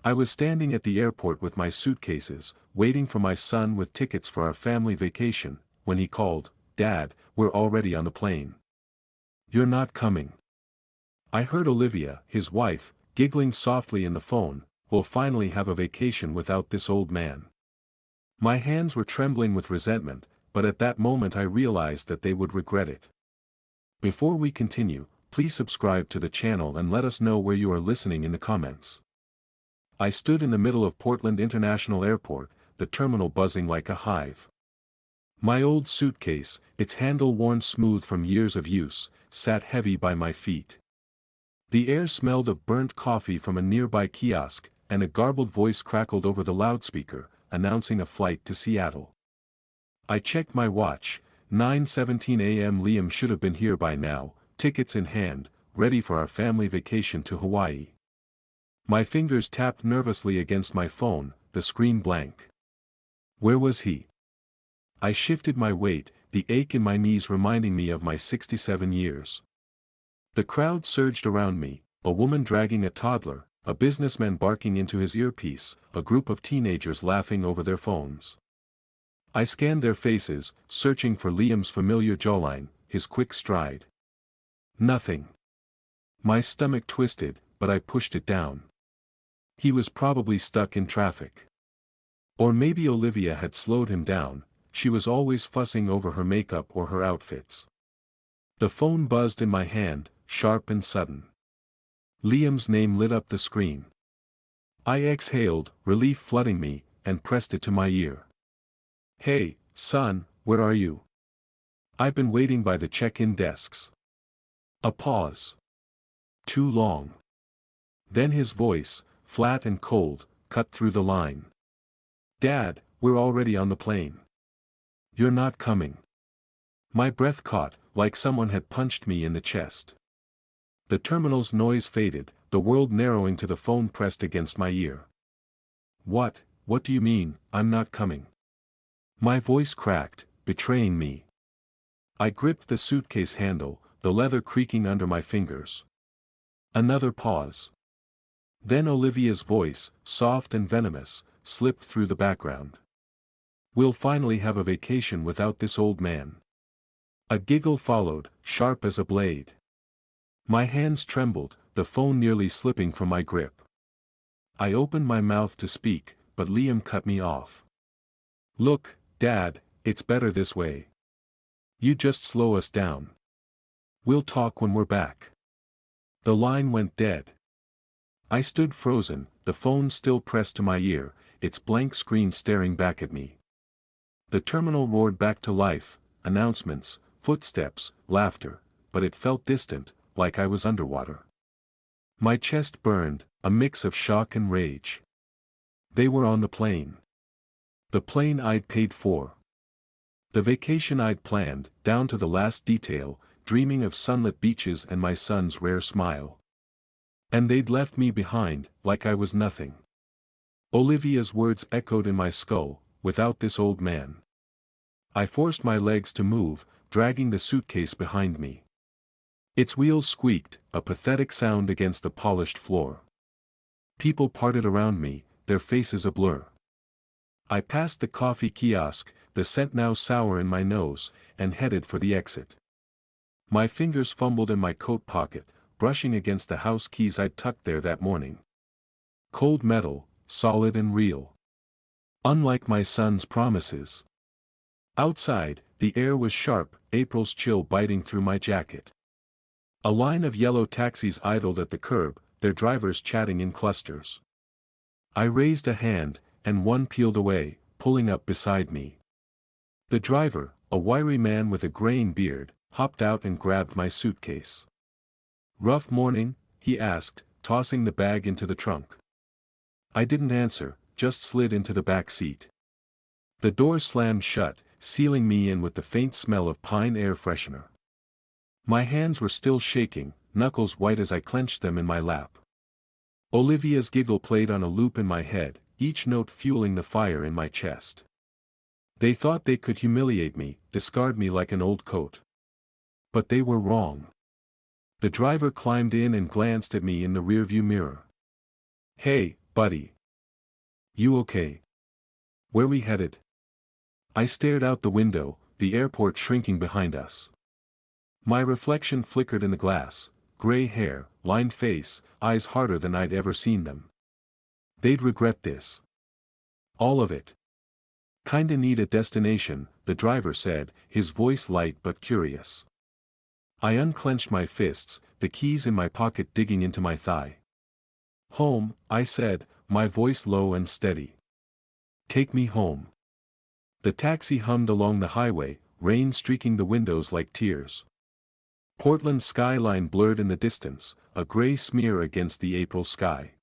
I was standing at the airport with my suitcases, waiting for my son with tickets for our family vacation, when he called, "Dad, we're already on the plane. You're not coming." I heard Olivia, his wife, giggling softly in the phone. "We'll finally have a vacation without this old man." My hands were trembling with resentment, but at that moment I realized that they would regret it. Before we continue, please subscribe to the channel and let us know where you are listening in the comments. I stood in the middle of Portland International Airport, the terminal buzzing like a hive. My old suitcase, its handle worn smooth from years of use, sat heavy by my feet. The air smelled of burnt coffee from a nearby kiosk, and a garbled voice crackled over the loudspeaker, announcing a flight to Seattle. I checked my watch. 9:17 a.m. Liam should have been here by now, tickets in hand, ready for our family vacation to Hawaii. My fingers tapped nervously against my phone, the screen blank. Where was he? I shifted my weight, the ache in my knees reminding me of my 67 years. The crowd surged around me, a woman dragging a toddler, a businessman barking into his earpiece, a group of teenagers laughing over their phones. I scanned their faces, searching for Liam's familiar jawline, his quick stride. Nothing. My stomach twisted, but I pushed it down. He was probably stuck in traffic. Or maybe Olivia had slowed him down. She was always fussing over her makeup or her outfits. The phone buzzed in my hand, sharp and sudden. Liam's name lit up the screen. I exhaled, relief flooding me, and pressed it to my ear. "Hey, son, where are you? I've been waiting by the check-in desks." A pause. Too long. Then his voice, flat and cold, cut through the line. "Dad, we're already on the plane. You're not coming." My breath caught, like someone had punched me in the chest. The terminal's noise faded, the world narrowing to the phone pressed against my ear. What do you mean, I'm not coming?" My voice cracked, betraying me. I gripped the suitcase handle, the leather creaking under my fingers. Another pause. Then Olivia's voice, soft and venomous, slipped through the background. "We'll finally have a vacation without this old man." A giggle followed, sharp as a blade. My hands trembled, the phone nearly slipping from my grip. I opened my mouth to speak, but Liam cut me off. "Look, Dad, it's better this way. You just slow us down. We'll talk when we're back." The line went dead. I stood frozen, the phone still pressed to my ear, its blank screen staring back at me. The terminal roared back to life, announcements, footsteps, laughter, but it felt distant, like I was underwater. My chest burned, a mix of shock and rage. They were on the plane. The plane I'd paid for. The vacation I'd planned, down to the last detail, dreaming of sunlit beaches and my son's rare smile. And they'd left me behind, like I was nothing. Olivia's words echoed in my skull, "Without this old man." I forced my legs to move, dragging the suitcase behind me. Its wheels squeaked, a pathetic sound against the polished floor. People parted around me, their faces a blur. I passed the coffee kiosk, the scent now sour in my nose, and headed for the exit. My fingers fumbled in my coat pocket, brushing against the house keys I'd tucked there that morning. Cold metal, solid and real. Unlike my son's promises. Outside, the air was sharp, April's chill biting through my jacket. A line of yellow taxis idled at the curb, their drivers chatting in clusters. I raised a hand, and one peeled away, pulling up beside me. The driver, a wiry man with a graying beard, hopped out and grabbed my suitcase. "Rough morning?" he asked, tossing the bag into the trunk. I didn't answer, just slid into the back seat. The door slammed shut, sealing me in with the faint smell of pine air freshener. My hands were still shaking, knuckles white as I clenched them in my lap. Olivia's giggle played on a loop in my head, each note fueling the fire in my chest. They thought they could humiliate me, discard me like an old coat. But they were wrong. The driver climbed in and glanced at me in the rearview mirror. "Hey, Buddy. You okay? Where we headed? I stared out the window, the airport shrinking behind us. My reflection flickered in the glass, gray hair, lined face, eyes harder than I'd ever seen them. They'd regret this. All of it. Kinda need a destination, the driver said, his voice light but curious. I unclenched my fists, the keys in my pocket digging into my thigh. Home, I said, my voice low and steady. Take me home. The taxi hummed along the highway, rain streaking the windows like tears. Portland's skyline blurred in the distance, a gray smear against the April sky.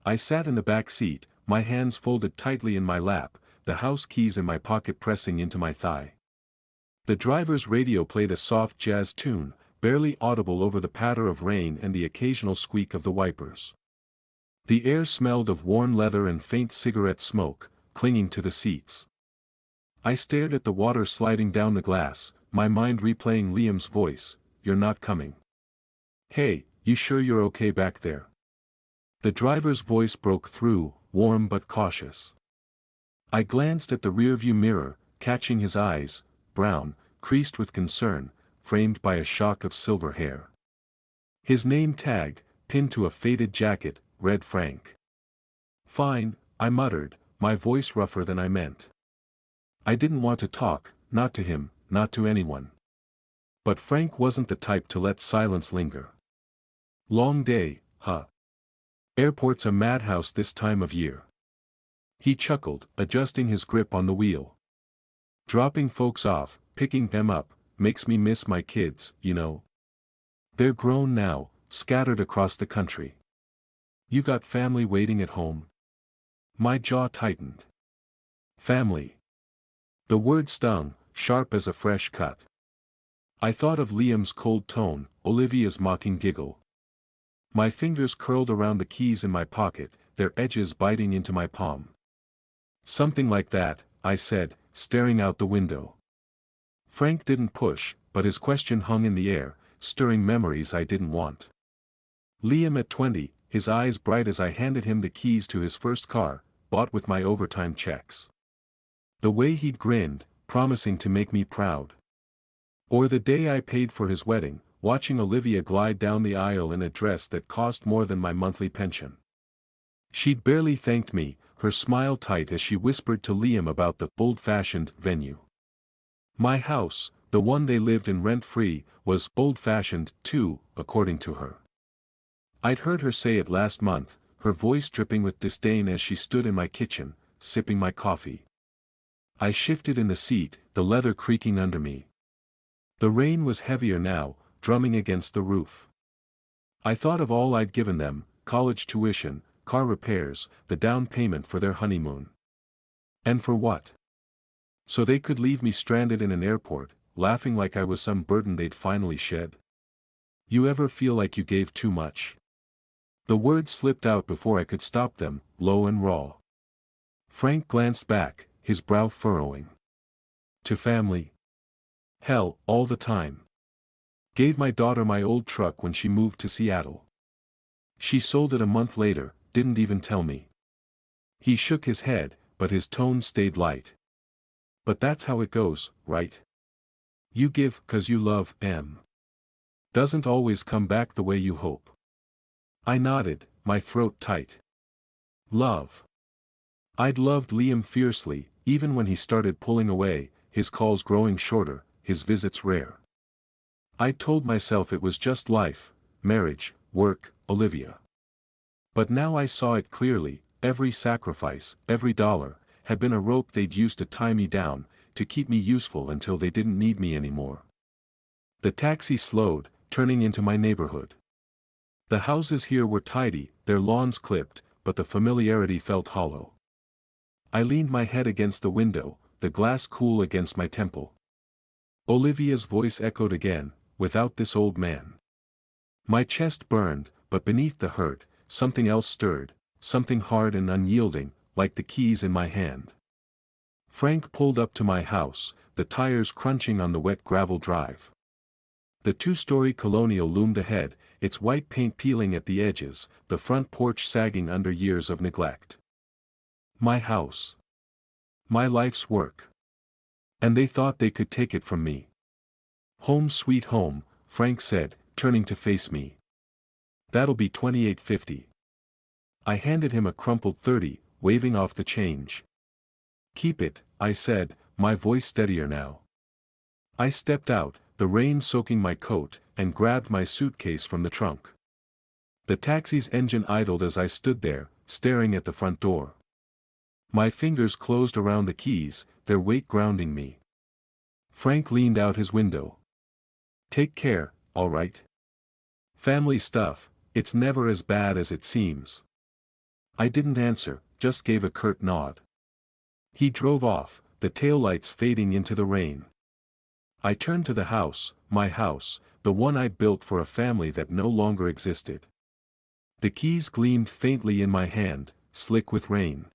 I sat in the back seat, my hands folded tightly in my lap, the house keys in my pocket pressing into my thigh. The driver's radio played a soft jazz tune, barely audible over the patter of rain and the occasional squeak of the wipers. The air smelled of worn leather and faint cigarette smoke, clinging to the seats. I stared at the water sliding down the glass, my mind replaying Liam's voice, "You're not coming." "Hey, you sure you're okay back there?" The driver's voice broke through, warm but cautious. I glanced at the rearview mirror, catching his eyes, brown, creased with concern, framed by a shock of silver hair. His name tag, pinned to a faded jacket, read Frank. "Fine," I muttered, my voice rougher than I meant. I didn't want to talk, not to him, not to anyone. But Frank wasn't the type to let silence linger. "Long day, huh? Airport's a madhouse this time of year." He chuckled, adjusting his grip on the wheel. "Dropping folks off, picking them up, makes me miss my kids, you know. They're grown now, scattered across the country. You got family waiting at home?" My jaw tightened. Family. The word stung, sharp as a fresh cut. I thought of Liam's cold tone, Olivia's mocking giggle. My fingers curled around the keys in my pocket, their edges biting into my palm. "Something like that," I said, staring out the window. Frank didn't push, but his question hung in the air, stirring memories I didn't want. Liam at 20, his eyes bright as I handed him the keys to his first car, bought with my overtime checks. The way he'd grinned, promising to make me proud. Or the day I paid for his wedding, watching Olivia glide down the aisle in a dress that cost more than my monthly pension. She'd barely thanked me, her smile tight as she whispered to Liam about the old-fashioned venue. My house, the one they lived in rent-free, was old-fashioned, too, according to her. I'd heard her say it last month, her voice dripping with disdain as she stood in my kitchen, sipping my coffee. I shifted in the seat, the leather creaking under me. The rain was heavier now, drumming against the roof. I thought of all I'd given them, college tuition, car repairs, the down payment for their honeymoon. And for what? So they could leave me stranded in an airport, laughing like I was some burden they'd finally shed. You ever feel like you gave too much? The words slipped out before I could stop them, low and raw. Frank glanced back, his brow furrowing. To family? Hell, all the time. Gave my daughter my old truck when she moved to Seattle. She sold it a month later, didn't even tell me. He shook his head, but his tone stayed light. But that's how it goes, right? You give 'cause you love, doesn't always come back the way you hope. I nodded, my throat tight. Love. I'd loved Liam fiercely, even when he started pulling away, his calls growing shorter, his visits rare. I'd told myself it was just life, marriage, work, Olivia. But now I saw it clearly, every sacrifice, every dollar, had been a rope they'd used to tie me down, to keep me useful until they didn't need me anymore. The taxi slowed, turning into my neighborhood. The houses here were tidy, their lawns clipped, but the familiarity felt hollow. I leaned my head against the window, the glass cool against my temple. Olivia's voice echoed again, "Without this old man." My chest burned, but beneath the hurt, something else stirred, something hard and unyielding, like the keys in my hand. Frank pulled up to my house, the tires crunching on the wet gravel drive. The two-story colonial loomed ahead, its white paint peeling at the edges, the front porch sagging under years of neglect. My house. My life's work. And they thought they could take it from me. Home sweet home, Frank said, turning to face me. That'll be $28.50. I handed him a crumpled 30, waving off the change. Keep it, I said, my voice steadier now. I stepped out, the rain soaking my coat, and grabbed my suitcase from the trunk. The taxi's engine idled as I stood there, staring at the front door. My fingers closed around the keys, their weight grounding me. Frank leaned out his window. Take care, all right? Family stuff, it's never as bad as it seems. I didn't answer, just gave a curt nod. He drove off, the taillights fading into the rain. I turned to the house, my house, the one I'd built for a family that no longer existed. The keys gleamed faintly in my hand, slick with rain.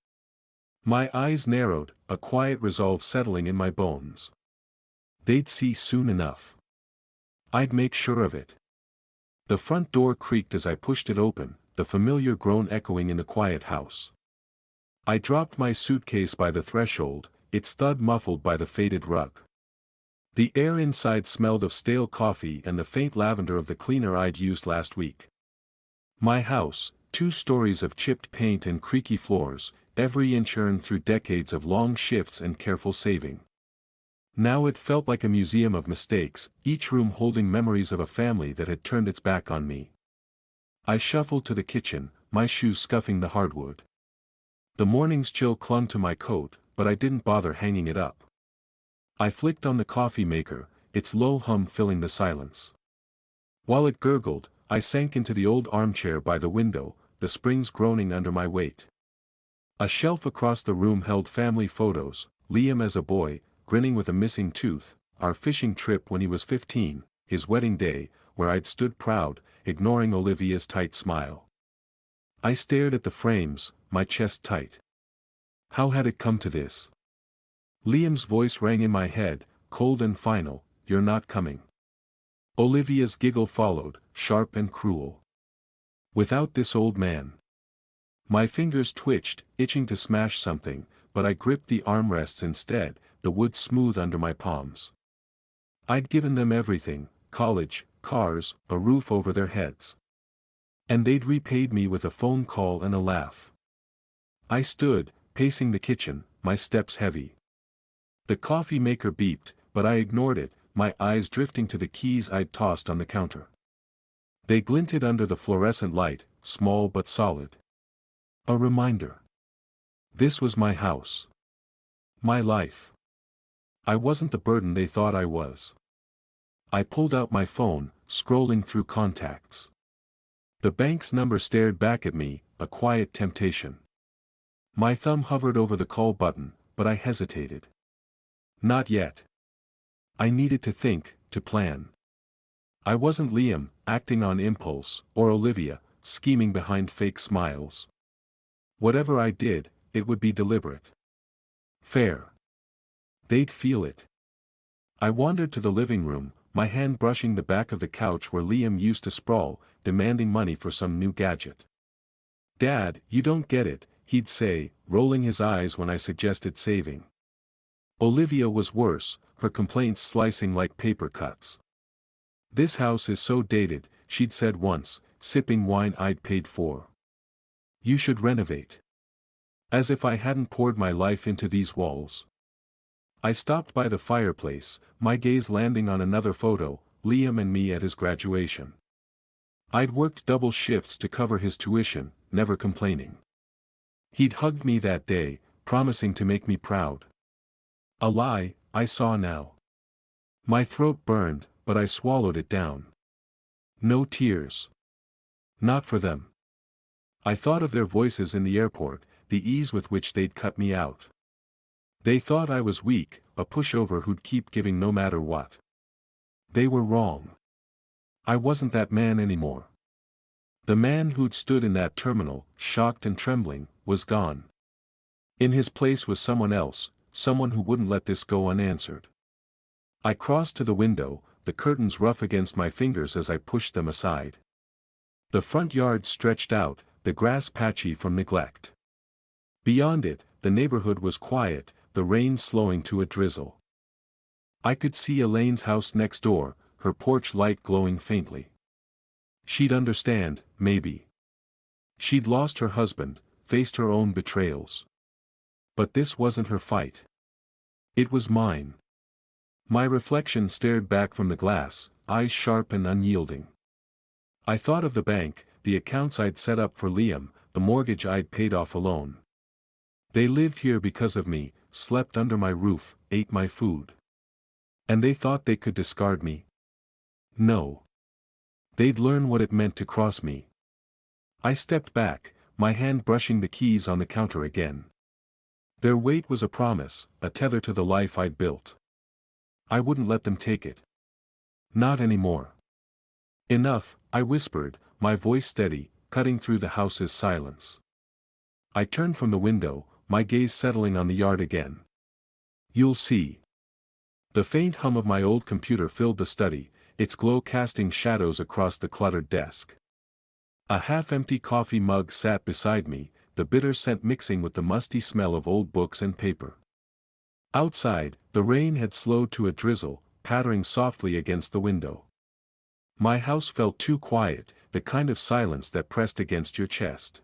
My eyes narrowed, a quiet resolve settling in my bones. They'd see soon enough. I'd make sure of it. The front door creaked as I pushed it open, the familiar groan echoing in the quiet house. I dropped my suitcase by the threshold, its thud muffled by the faded rug. The air inside smelled of stale coffee and the faint lavender of the cleaner I'd used last week. My house, 2 stories of chipped paint and creaky floors, every inch earned through decades of long shifts and careful saving. Now it felt like a museum of mistakes, each room holding memories of a family that had turned its back on me. I shuffled to the kitchen, my shoes scuffing the hardwood. The morning's chill clung to my coat, but I didn't bother hanging it up. I flicked on the coffee maker, its low hum filling the silence. While it gurgled, I sank into the old armchair by the window, the springs groaning under my weight. A shelf across the room held family photos, Liam as a boy, grinning with a missing tooth, our fishing trip when he was 15, his wedding day, where I'd stood proud, ignoring Olivia's tight smile. I stared at the frames, my chest tight. How had it come to this? Liam's voice rang in my head, cold and final, "You're not coming." Olivia's giggle followed, sharp and cruel. Without this old man. My fingers twitched, itching to smash something, but I gripped the armrests instead, the wood smooth under my palms. I'd given them everything, college, cars, a roof over their heads. And they'd repaid me with a phone call and a laugh. I stood, pacing the kitchen, my steps heavy. The coffee maker beeped, but I ignored it, my eyes drifting to the keys I'd tossed on the counter. They glinted under the fluorescent light, small but solid. A reminder. This was my house. My life. I wasn't the burden they thought I was. I pulled out my phone, scrolling through contacts. The bank's number stared back at me, a quiet temptation. My thumb hovered over the call button, but I hesitated. Not yet. I needed to think, to plan. I wasn't Liam, acting on impulse, or Olivia, scheming behind fake smiles. Whatever I did, it would be deliberate. Fair. They'd feel it. I wandered to the living room, my hand brushing the back of the couch where Liam used to sprawl, demanding money for some new gadget. "Dad, you don't get it," he'd say, rolling his eyes when I suggested saving. Olivia was worse, her complaints slicing like paper cuts. "This house is so dated," she'd said once, sipping wine I'd paid for. "You should renovate." As if I hadn't poured my life into these walls. I stopped by the fireplace, my gaze landing on another photo, Liam and me at his graduation. I'd worked double shifts to cover his tuition, never complaining. He'd hugged me that day, promising to make me proud. A lie, I saw now. My throat burned, but I swallowed it down. No tears. Not for them. I thought of their voices in the airport, the ease with which they'd cut me out. They thought I was weak, a pushover who'd keep giving no matter what. They were wrong. I wasn't that man anymore. The man who'd stood in that terminal, shocked and trembling, was gone. In his place was someone else, someone who wouldn't let this go unanswered. I crossed to the window, the curtains rough against my fingers as I pushed them aside. The front yard stretched out, the grass patchy from neglect. Beyond it, the neighborhood was quiet, the rain slowing to a drizzle. I could see Elaine's house next door, her porch light glowing faintly. She'd understand, maybe. She'd lost her husband, faced her own betrayals. But this wasn't her fight. It was mine. My reflection stared back from the glass, eyes sharp and unyielding. I thought of the bank, the accounts I'd set up for Liam, the mortgage I'd paid off alone. They lived here because of me, slept under my roof, ate my food. And they thought they could discard me? No. They'd learn what it meant to cross me. I stepped back, my hand brushing the keys on the counter again. Their weight was a promise, a tether to the life I'd built. I wouldn't let them take it. Not anymore. Enough, I whispered, my voice steady, cutting through the house's silence. I turned from the window, my gaze settling on the yard again. You'll see. The faint hum of my old computer filled the study, its glow casting shadows across the cluttered desk. A half-empty coffee mug sat beside me, the bitter scent mixing with the musty smell of old books and paper. Outside, the rain had slowed to a drizzle, pattering softly against the window. My house felt too quiet, the kind of silence that pressed against your chest.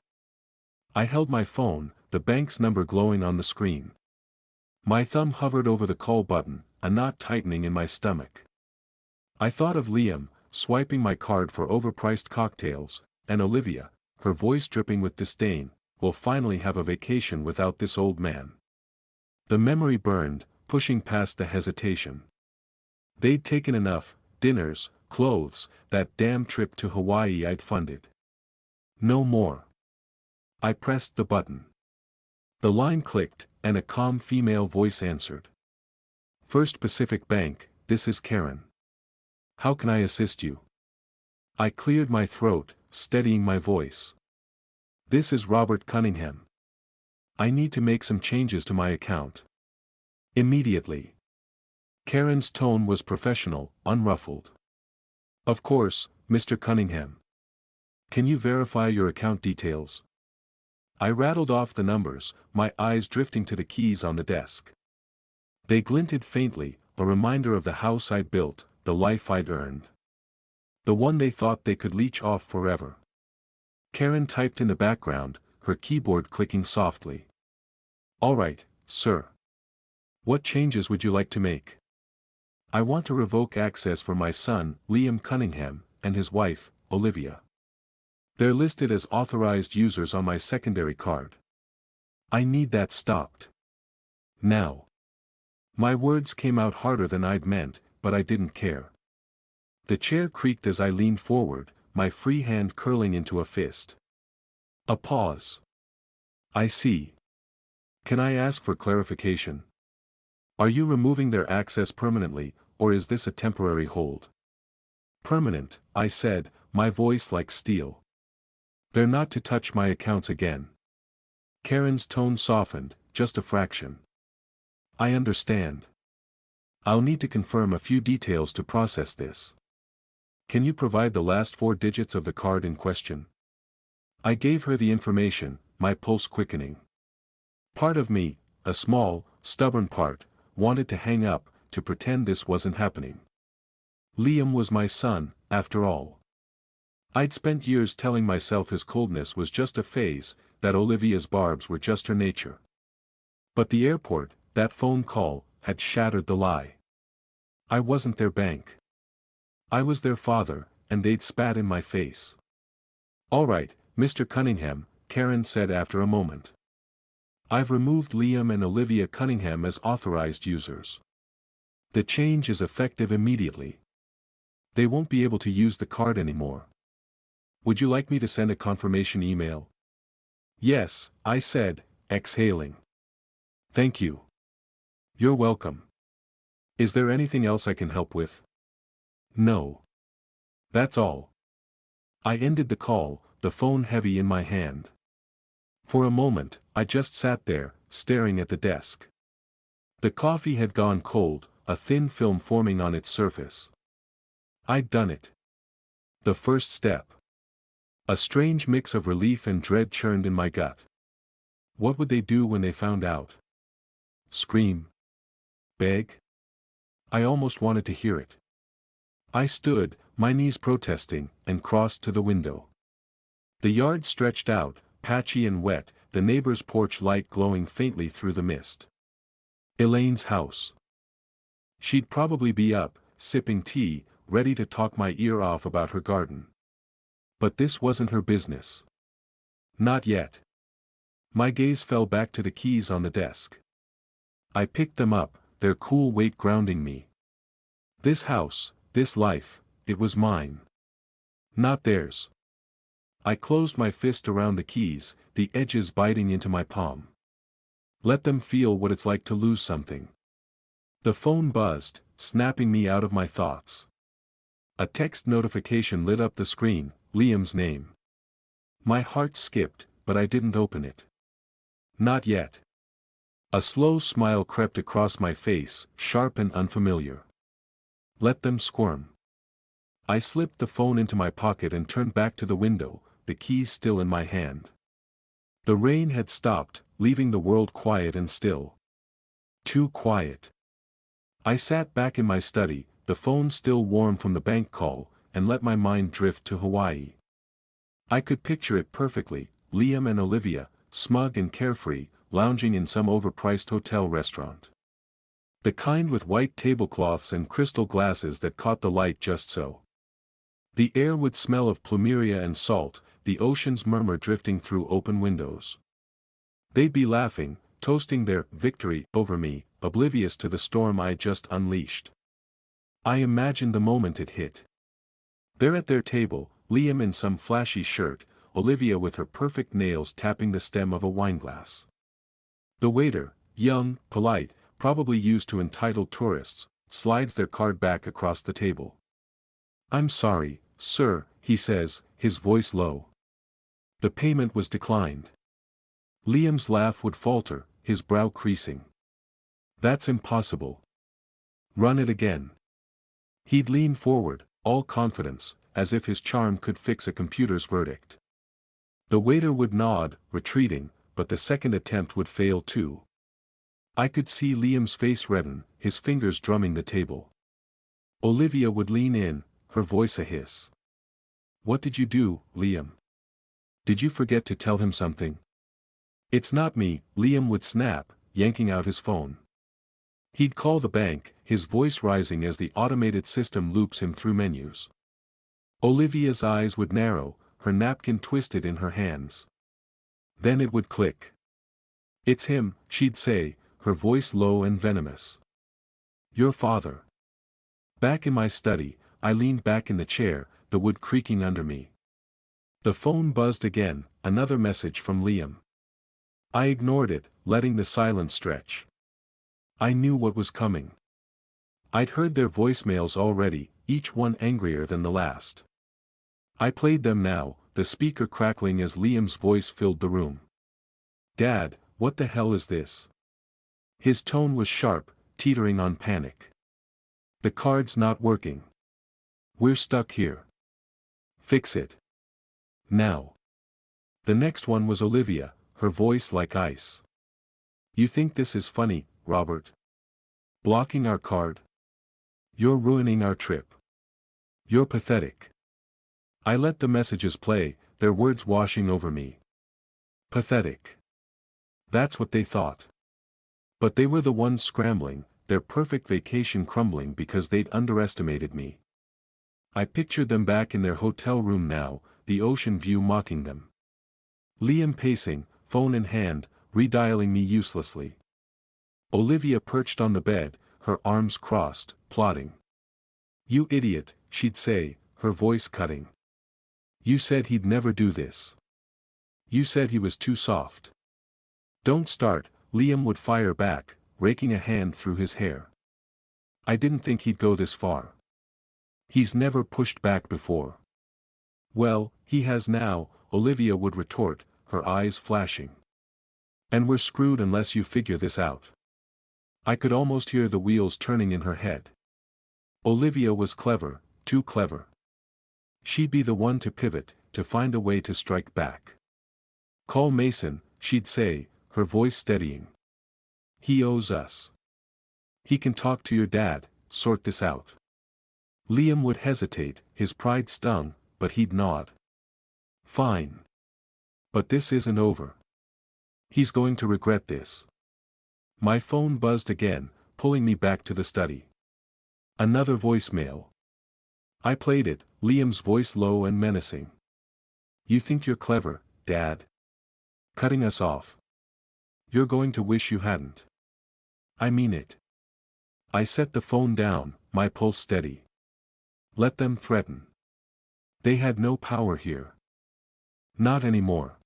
I held my phone, the bank's number glowing on the screen. My thumb hovered over the call button, a knot tightening in my stomach. I thought of Liam, swiping my card for overpriced cocktails, and Olivia, her voice dripping with disdain, will finally have a vacation without this old man. The memory burned, pushing past the hesitation. They'd taken enough, dinners, clothes, that damn trip to Hawaii I'd funded. No more. I pressed the button. The line clicked, and a calm female voice answered. First Pacific Bank, this is Karen. How can I assist you? I cleared my throat, steadying my voice. This is Robert Cunningham. I need to make some changes to my account. Immediately. Karen's tone was professional, unruffled. Of course, Mr. Cunningham. Can you verify your account details? I rattled off the numbers, my eyes drifting to the keys on the desk. They glinted faintly, a reminder of the house I'd built, the life I'd earned. The one they thought they could leech off forever. Karen typed in the background, her keyboard clicking softly. All right, sir. What changes would you like to make? I want to revoke access for my son, Liam Cunningham, and his wife, Olivia. They're listed as authorized users on my secondary card. I need that stopped. Now. My words came out harder than I'd meant, but I didn't care. The chair creaked as I leaned forward, my free hand curling into a fist. A pause. I see. Can I ask for clarification? Are you removing their access permanently, or is this a temporary hold? Permanent, I said, my voice like steel. They're not to touch my accounts again. Karen's tone softened, just a fraction. I understand. I'll need to confirm a few details to process this. Can you provide the last 4 digits of the card in question? I gave her the information, my pulse quickening. Part of me, a small, stubborn part, wanted to hang up, to pretend this wasn't happening. Liam was my son, after all. I'd spent years telling myself his coldness was just a phase, that Olivia's barbs were just her nature. But the airport, that phone call, had shattered the lie. I wasn't their bank. I was their father, and they'd spat in my face. All right, Mr. Cunningham, Karen said after a moment. I've removed Liam and Olivia Cunningham as authorized users. The change is effective immediately. They won't be able to use the card anymore. Would you like me to send a confirmation email? Yes, I said, exhaling. Thank you. You're welcome. Is there anything else I can help with? No. That's all. I ended the call, the phone heavy in my hand. For a moment, I just sat there, staring at the desk. The coffee had gone cold, a thin film forming on its surface. I'd done it. The first step. A strange mix of relief and dread churned in my gut. What would they do when they found out? Scream? Beg? I almost wanted to hear it. I stood, my knees protesting, and crossed to the window. The yard stretched out, patchy and wet, the neighbor's porch light glowing faintly through the mist. Elaine's house. She'd probably be up, sipping tea, ready to talk my ear off about her garden. But this wasn't her business. Not yet. My gaze fell back to the keys on the desk. I picked them up, their cool weight grounding me. This house, this life, it was mine. Not theirs. I closed my fist around the keys, the edges biting into my palm. Let them feel what it's like to lose something. The phone buzzed, snapping me out of my thoughts. A text notification lit up the screen, Liam's name. My heart skipped, but I didn't open it. Not yet. A slow smile crept across my face, sharp and unfamiliar. Let them squirm. I slipped the phone into my pocket and turned back to the window, the keys still in my hand. The rain had stopped, leaving the world quiet and still. Too quiet. I sat back in my study, the phone still warm from the bank call, and let my mind drift to Hawaii. I could picture it perfectly, Liam and Olivia, smug and carefree, lounging in some overpriced hotel restaurant. The kind with white tablecloths and crystal glasses that caught the light just so. The air would smell of plumeria and salt, the ocean's murmur drifting through open windows. They'd be laughing, toasting their victory over me, oblivious to the storm I just unleashed. I imagined the moment it hit. There at their table, Liam in some flashy shirt, Olivia with her perfect nails tapping the stem of a wineglass. The waiter, young, polite, probably used to entitled tourists, slides their card back across the table. "I'm sorry, sir," he says, his voice low. The payment was declined. Liam's laugh would falter, his brow creasing. "That's impossible. Run it again." He'd lean forward, all confidence, as if his charm could fix a computer's verdict. The waiter would nod, retreating, but the second attempt would fail too. I could see Liam's face redden, his fingers drumming the table. Olivia would lean in, her voice a hiss. "What did you do, Liam? Did you forget to tell him something?" "It's not me," Liam would snap, yanking out his phone. He'd call the bank, his voice rising as the automated system loops him through menus. Olivia's eyes would narrow, her napkin twisted in her hands. Then it would click. "It's him," she'd say, her voice low and venomous. "Your father." Back in my study, I leaned back in the chair, the wood creaking under me. The phone buzzed again, another message from Liam. I ignored it, letting the silence stretch. I knew what was coming. I'd heard their voicemails already, each one angrier than the last. I played them now, the speaker crackling as Liam's voice filled the room. "Dad, what the hell is this?" His tone was sharp, teetering on panic. "The card's not working. We're stuck here. Fix it. Now." The next one was Olivia, her voice like ice. "You think this is funny, Robert? Blocking our card? You're ruining our trip. You're pathetic." I let the messages play, their words washing over me. Pathetic. That's what they thought. But they were the ones scrambling, their perfect vacation crumbling because they'd underestimated me. I pictured them back in their hotel room now, the ocean view mocking them. Liam pacing, phone in hand, redialing me uselessly. Olivia perched on the bed, her arms crossed, plotting. "You idiot," she'd say, her voice cutting. "You said he'd never do this. You said he was too soft." "Don't start," Liam would fire back, raking a hand through his hair. "I didn't think he'd go this far. He's never pushed back before." "Well, he has now," Olivia would retort, her eyes flashing. "And we're screwed unless you figure this out." I could almost hear the wheels turning in her head. Olivia was clever, too clever. She'd be the one to pivot, to find a way to strike back. "Call Mason," she'd say, her voice steadying. "He owes us. He can talk to your dad, sort this out." Liam would hesitate, his pride stung, but he'd nod. "Fine. But this isn't over. He's going to regret this." My phone buzzed again, pulling me back to the study. Another voicemail. I played it, Liam's voice low and menacing. "You think you're clever, Dad? Cutting us off. You're going to wish you hadn't. I mean it." I set the phone down, my pulse steady. Let them threaten. They had no power here. Not anymore.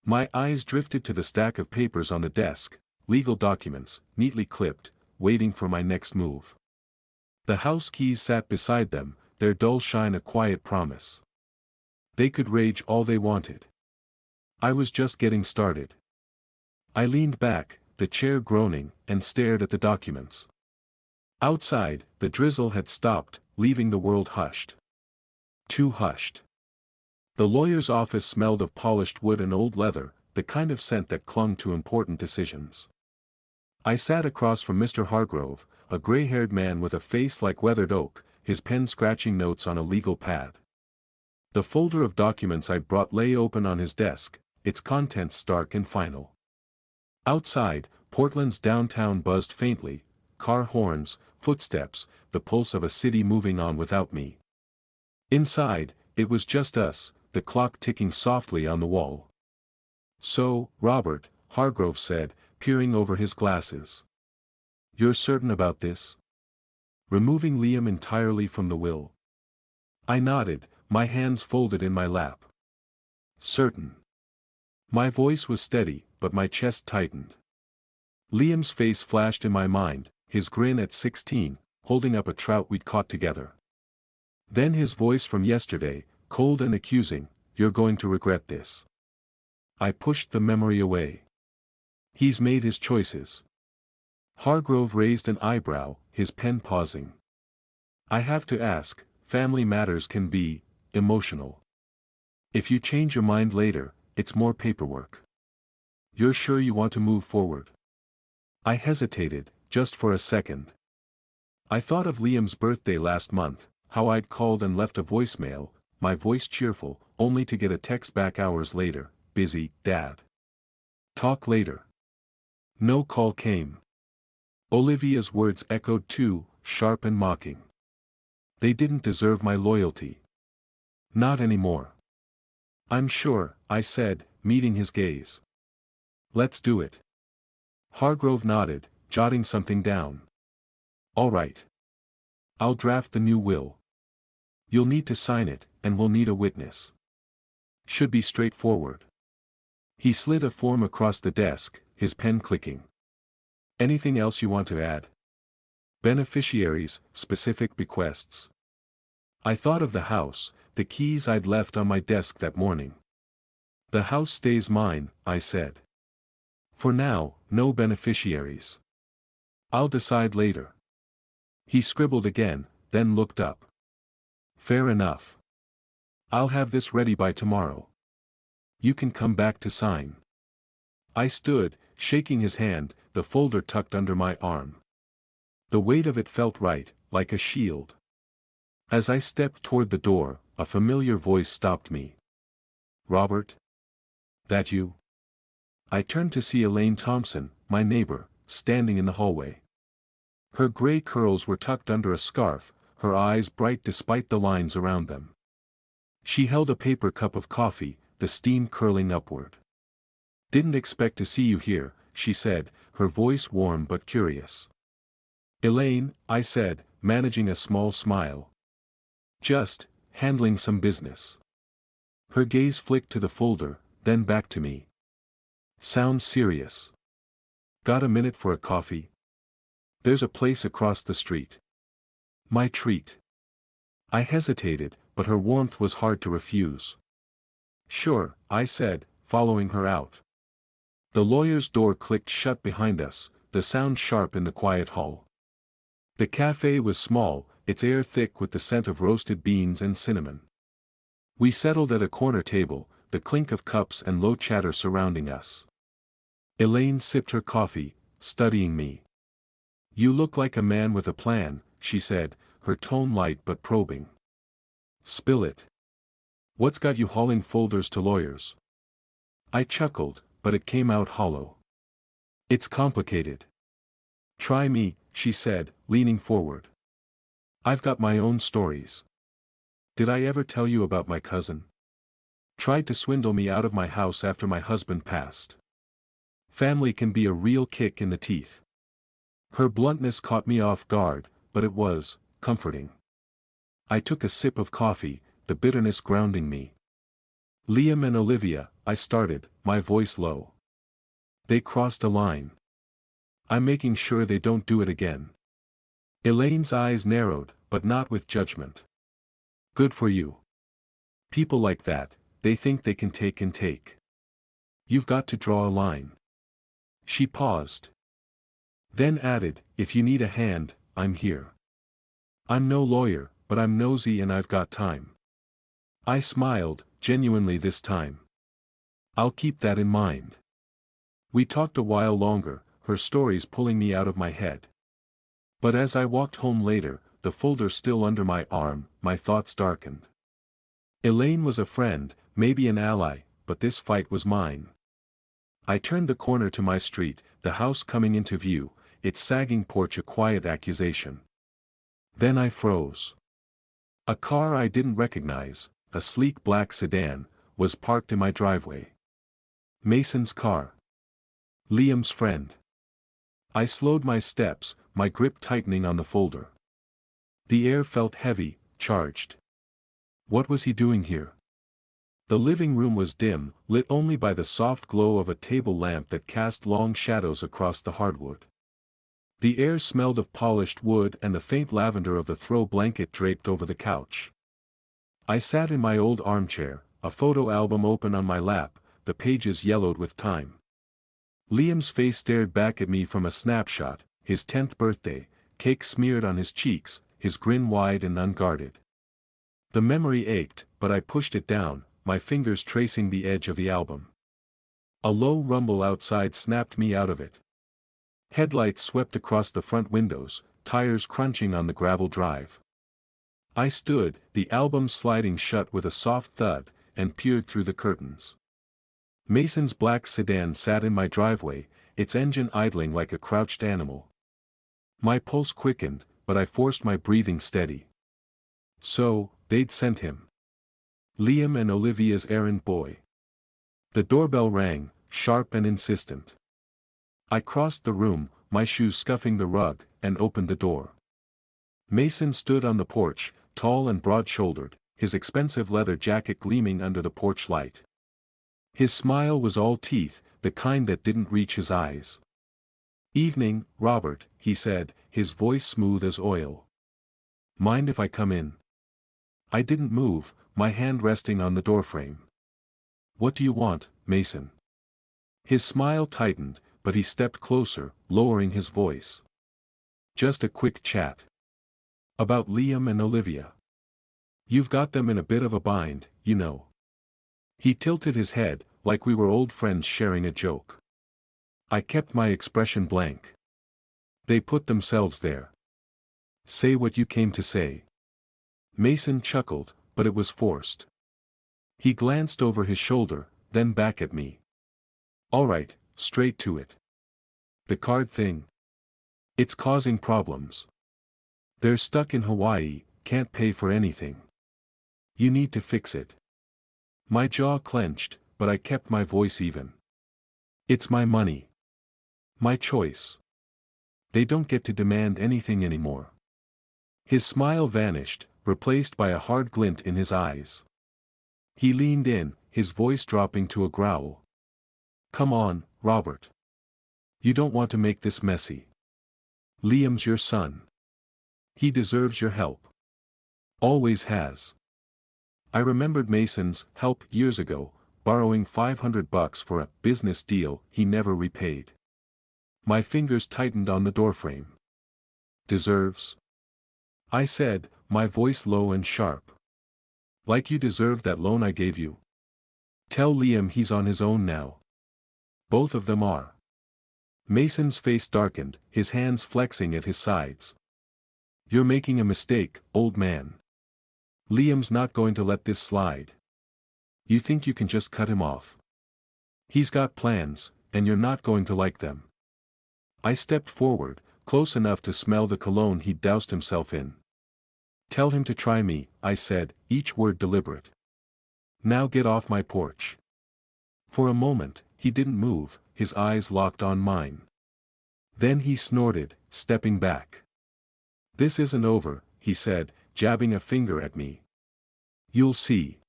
My eyes drifted to the stack of papers on the desk, legal documents, neatly clipped, waiting for my next move. The house keys sat beside them, their dull shine a quiet promise. They could rage all they wanted. I was just getting started. I leaned back, the chair groaning, and stared at the documents. Outside, the drizzle had stopped, leaving the world hushed. Too hushed. The lawyer's office smelled of polished wood and old leather, the kind of scent that clung to important decisions. I sat across from Mr. Hargrove, a gray-haired man with a face like weathered oak, his pen scratching notes on a legal pad. The folder of documents I'd brought lay open on his desk, its contents stark and final. Outside, Portland's downtown buzzed faintly, car horns, footsteps, the pulse of a city moving on without me. Inside, it was just us, the clock ticking softly on the wall. "So, Robert," Hargrove said, peering over his glasses. "You're certain about this? Removing Liam entirely from the will?" I nodded, my hands folded in my lap. "Certain." My voice was steady, but my chest tightened. Liam's face flashed in my mind, his grin at 16, holding up a trout we'd caught together. Then his voice from yesterday, cold and accusing, "You're going to regret this." I pushed the memory away. "He's made his choices." Hargrove raised an eyebrow, his pen pausing. "I have to ask, family matters can be emotional. If you change your mind later, it's more paperwork. You're sure you want to move forward?" I hesitated, just for a second. I thought of Liam's birthday last month, how I'd called and left a voicemail, my voice cheerful, only to get a text back hours later, "Busy, Dad. Talk later." No call came. Olivia's words echoed too, sharp and mocking. They didn't deserve my loyalty. Not anymore. "I'm sure," I said, meeting his gaze. "Let's do it." Hargrove nodded, jotting something down. "All right. I'll draft the new will. You'll need to sign it, and we'll need a witness. Should be straightforward." He slid a form across the desk, his pen clicking. "Anything else you want to add?" "Beneficiaries, specific bequests." I thought of the house, the keys I'd left on my desk that morning. "The house stays mine," I said. "For now, no beneficiaries. I'll decide later." He scribbled again, then looked up. "Fair enough. I'll have this ready by tomorrow. You can come back to sign." I stood, shaking his hand, the folder tucked under my arm. The weight of it felt right, like a shield. As I stepped toward the door, a familiar voice stopped me. "Robert? That you?" I turned to see Elaine Thompson, my neighbor, standing in the hallway. Her gray curls were tucked under a scarf, her eyes bright despite the lines around them. She held a paper cup of coffee, the steam curling upward. "Didn't expect to see you here," she said, her voice warm but curious. "Elaine," I said, managing a small smile. "Just handling some business." Her gaze flicked to the folder, then back to me. "Sounds serious. Got a minute for a coffee? There's a place across the street." My treat. I hesitated, but her warmth was hard to refuse. "Sure," I said, following her out. The lawyer's door clicked shut behind us, the sound sharp in the quiet hall. The cafe was small, its air thick with the scent of roasted beans and cinnamon. We settled at a corner table, the clink of cups and low chatter surrounding us. Elaine sipped her coffee, studying me. "You look like a man with a plan," she said, her tone light but probing. "Spill it. What's got you hauling folders to lawyers?" I chuckled, but it came out hollow. "It's complicated. Try me," she said, leaning forward. "I've got my own stories. Did I ever tell you about my cousin? Tried to swindle me out of my house after my husband passed. Family can be a real kick in the teeth." Her bluntness caught me off guard, but it was comforting. I took a sip of coffee, the bitterness grounding me. "Liam and Olivia," I started, my voice low. "They crossed a line. I'm making sure they don't do it again." Elaine's eyes narrowed, but not with judgment. "Good for you. People like that, they think they can take and take. You've got to draw a line." She paused. Then added, "If you need a hand, I'm here. I'm no lawyer, but I'm nosy and I've got time." I smiled, genuinely this time. "I'll keep that in mind." We talked a while longer, her stories pulling me out of my head. But as I walked home later, the folder still under my arm, my thoughts darkened. Elaine was a friend, maybe an ally, but this fight was mine. I turned the corner to my street, the house coming into view, its sagging porch a quiet accusation. Then I froze. A car I didn't recognize, a sleek black sedan, was parked in my driveway. Mason's car. Liam's friend. I slowed my steps, my grip tightening on the folder. The air felt heavy, charged. What was he doing here? The living room was dim, lit only by the soft glow of a table lamp that cast long shadows across the hardwood. The air smelled of polished wood and the faint lavender of the throw blanket draped over the couch. I sat in my old armchair, a photo album open on my lap, the pages yellowed with time. Liam's face stared back at me from a snapshot, his 10th birthday, cake smeared on his cheeks, his grin wide and unguarded. The memory ached, but I pushed it down, my fingers tracing the edge of the album. A low rumble outside snapped me out of it. Headlights swept across the front windows, tires crunching on the gravel drive. I stood, the album sliding shut with a soft thud, and peered through the curtains. Mason's black sedan sat in my driveway, its engine idling like a crouched animal. My pulse quickened, but I forced my breathing steady. So, they'd sent him. Liam and Olivia's errand boy. The doorbell rang, sharp and insistent. I crossed the room, my shoes scuffing the rug, and opened the door. Mason stood on the porch, tall and broad-shouldered, his expensive leather jacket gleaming under the porch light. His smile was all teeth, the kind that didn't reach his eyes. "Evening, Robert," he said, his voice smooth as oil. "Mind if I come in?" I didn't move, my hand resting on the doorframe. "What do you want, Mason?" His smile tightened, but he stepped closer, lowering his voice. "Just a quick chat. About Liam and Olivia. You've got them in a bit of a bind, you know." He tilted his head, like we were old friends sharing a joke. I kept my expression blank. "They put themselves there. Say what you came to say." Mason chuckled, but it was forced. He glanced over his shoulder, then back at me. "All right, straight to it. The card thing. It's causing problems. They're stuck in Hawaii, can't pay for anything. You need to fix it." My jaw clenched, but I kept my voice even. "It's my money. My choice. They don't get to demand anything anymore." His smile vanished, replaced by a hard glint in his eyes. He leaned in, his voice dropping to a growl. "Come on, Robert. You don't want to make this messy. Liam's your son. He deserves your help. Always has." I remembered Mason's help years ago, borrowing $500 for a business deal he never repaid. My fingers tightened on the doorframe. "Deserves?" I said, my voice low and sharp. Like you deserved that loan I gave you. Tell Liam he's on his own now. Both of them are. Mason's face darkened, his hands flexing at his sides. You're making a mistake, old man. Liam's not going to let this slide. You think you can just cut him off? He's got plans, and you're not going to like them. I stepped forward, close enough to smell the cologne he'd doused himself in. Tell him to try me, I said, each word deliberate. Now get off my porch. For a moment, he didn't move, his eyes locked on mine. Then he snorted, stepping back. This isn't over, he said, jabbing a finger at me. You'll see.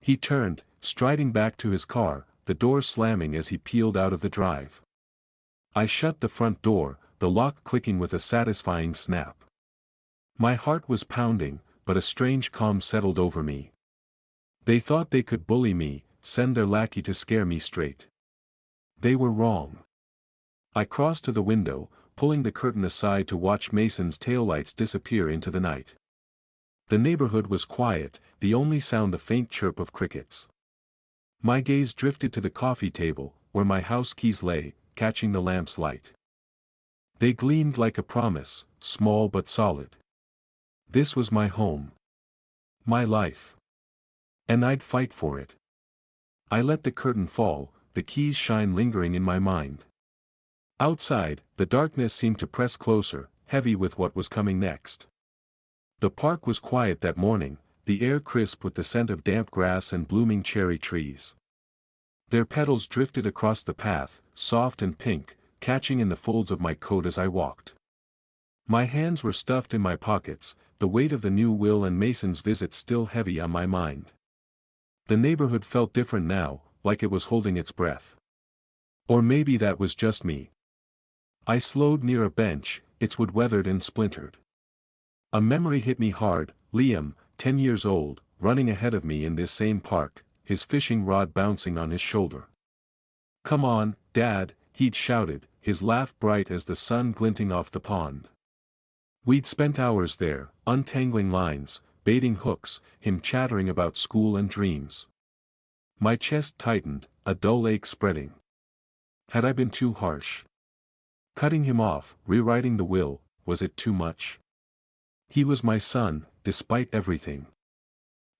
He turned, striding back to his car, the door slamming as he peeled out of the drive. I shut the front door, the lock clicking with a satisfying snap. My heart was pounding, but a strange calm settled over me. They thought they could bully me, send their lackey to scare me straight. They were wrong. I crossed to the window, pulling the curtain aside to watch Mason's taillights disappear into the night. The neighborhood was quiet, the only sound the faint chirp of crickets. My gaze drifted to the coffee table, where my house keys lay, catching the lamp's light. They gleamed like a promise, small but solid. This was my home. My life. And I'd fight for it. I let the curtain fall, the keys shine lingering in my mind. Outside, the darkness seemed to press closer, heavy with what was coming next. The park was quiet that morning, the air crisp with the scent of damp grass and blooming cherry trees. Their petals drifted across the path, soft and pink, catching in the folds of my coat as I walked. My hands were stuffed in my pockets, the weight of the new will and Mason's visit still heavy on my mind. The neighborhood felt different now, like it was holding its breath. Or maybe that was just me. I slowed near a bench, its wood weathered and splintered. A memory hit me hard, Liam, 10 years old, running ahead of me in this same park, his fishing rod bouncing on his shoulder. Come on, Dad, he'd shouted, his laugh bright as the sun glinting off the pond. We'd spent hours there, untangling lines, baiting hooks, him chattering about school and dreams. My chest tightened, a dull ache spreading. Had I been too harsh? Cutting him off, rewriting the will, was it too much? He was my son, despite everything.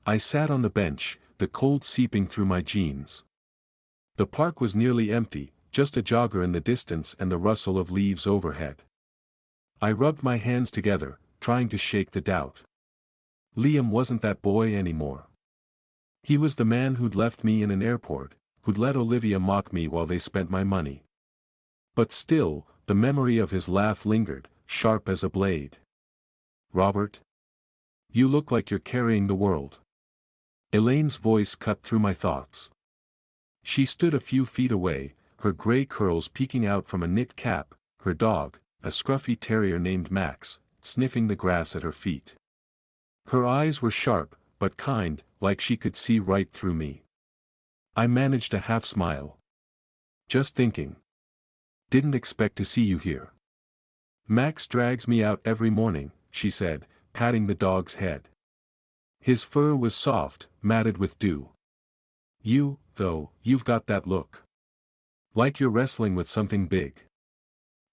I sat on the bench, the cold seeping through my jeans. The park was nearly empty, just a jogger in the distance and the rustle of leaves overhead. I rubbed my hands together, trying to shake the doubt. Liam wasn't that boy anymore. He was the man who'd left me in an airport, who'd let Olivia mock me while they spent my money. But still, the memory of his laugh lingered, sharp as a blade. Robert? You look like you're carrying the world. Elaine's voice cut through my thoughts. She stood a few feet away, her gray curls peeking out from a knit cap, her dog, a scruffy terrier named Max, sniffing the grass at her feet. Her eyes were sharp, but kind, like she could see right through me. I managed a half smile. Just thinking. Didn't expect to see you here. Max drags me out every morning, she said, patting the dog's head. His fur was soft, matted with dew. You, though, you've got that look. Like you're wrestling with something big.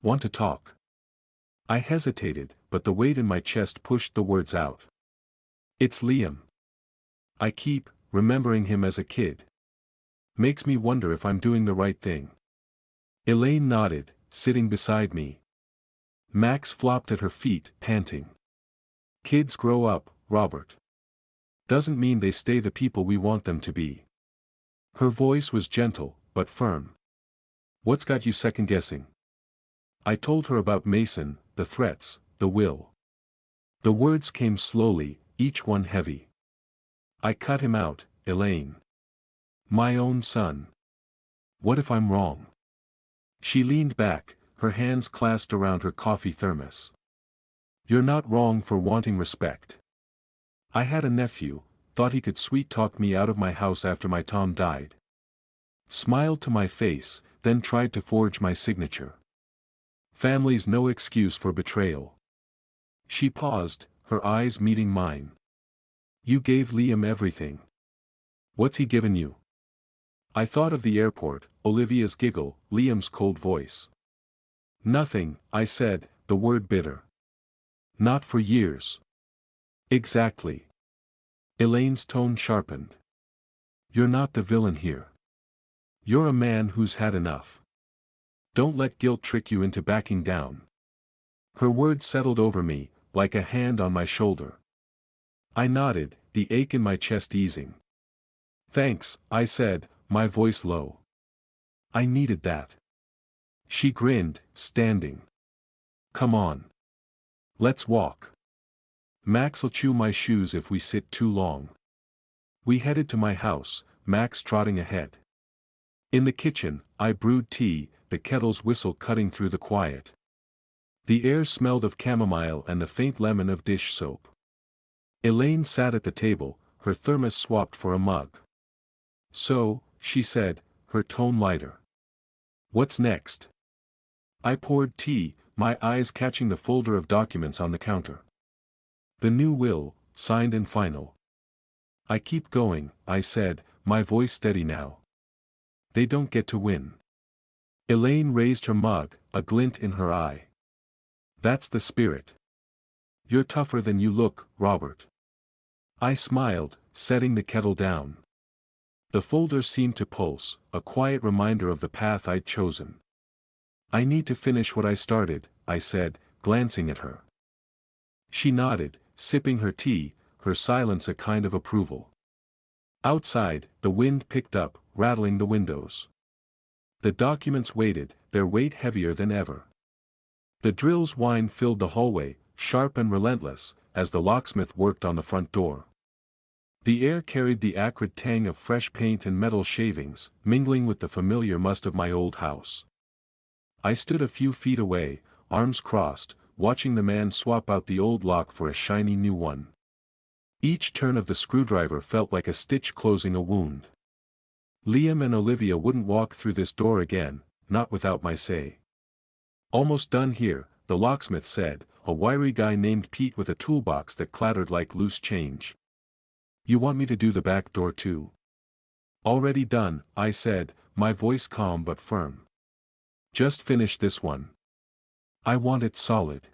Want to talk? I hesitated, but the weight in my chest pushed the words out. It's Liam. I keep remembering him as a kid. Makes me wonder if I'm doing the right thing. Elaine nodded, sitting beside me. Max flopped at her feet, panting. Kids grow up, Robert. Doesn't mean they stay the people we want them to be. Her voice was gentle, but firm. What's got you second-guessing? I told her about Mason, the threats, the will. The words came slowly, each one heavy. I cut him out, Elaine. My own son. What if I'm wrong? She leaned back, her hands clasped around her coffee thermos. You're not wrong for wanting respect. I had a nephew, thought he could sweet-talk me out of my house after my Tom died. Smiled to my face, then tried to forge my signature. Family's no excuse for betrayal. She paused, her eyes meeting mine. You gave Liam everything. What's he given you? I thought of the airport, Olivia's giggle, Liam's cold voice. Nothing, I said, the word bitter. Not for years. Exactly. Elaine's tone sharpened. You're not the villain here. You're a man who's had enough. Don't let guilt trick you into backing down. Her words settled over me, like a hand on my shoulder. I nodded, the ache in my chest easing. Thanks, I said, my voice low. I needed that. She grinned, standing. Come on. Let's walk. Max'll chew my shoes if we sit too long. We headed to my house, Max trotting ahead. In the kitchen, I brewed tea, the kettle's whistle cutting through the quiet. The air smelled of chamomile and the faint lemon of dish soap. Elaine sat at the table, her thermos swapped for a mug. So, she said, her tone lighter. What's next? I poured tea, my eyes catching the folder of documents on the counter. The new will, signed and final. I keep going, I said, my voice steady now. They don't get to win. Elaine raised her mug, a glint in her eye. That's the spirit. You're tougher than you look, Robert. I smiled, setting the kettle down. The folder seemed to pulse, a quiet reminder of the path I'd chosen. I need to finish what I started, I said, glancing at her. She nodded, sipping her tea, her silence a kind of approval. Outside, the wind picked up, rattling the windows. The documents waited, their weight heavier than ever. The drill's whine filled the hallway, sharp and relentless, as the locksmith worked on the front door. The air carried the acrid tang of fresh paint and metal shavings, mingling with the familiar must of my old house. I stood a few feet away, arms crossed, watching the man swap out the old lock for a shiny new one. Each turn of the screwdriver felt like a stitch closing a wound. Liam and Olivia wouldn't walk through this door again, not without my say. Almost done here, the locksmith said, a wiry guy named Pete with a toolbox that clattered like loose change. You want me to do the back door too? Already done, I said, my voice calm but firm. Just finish this one. I want it solid.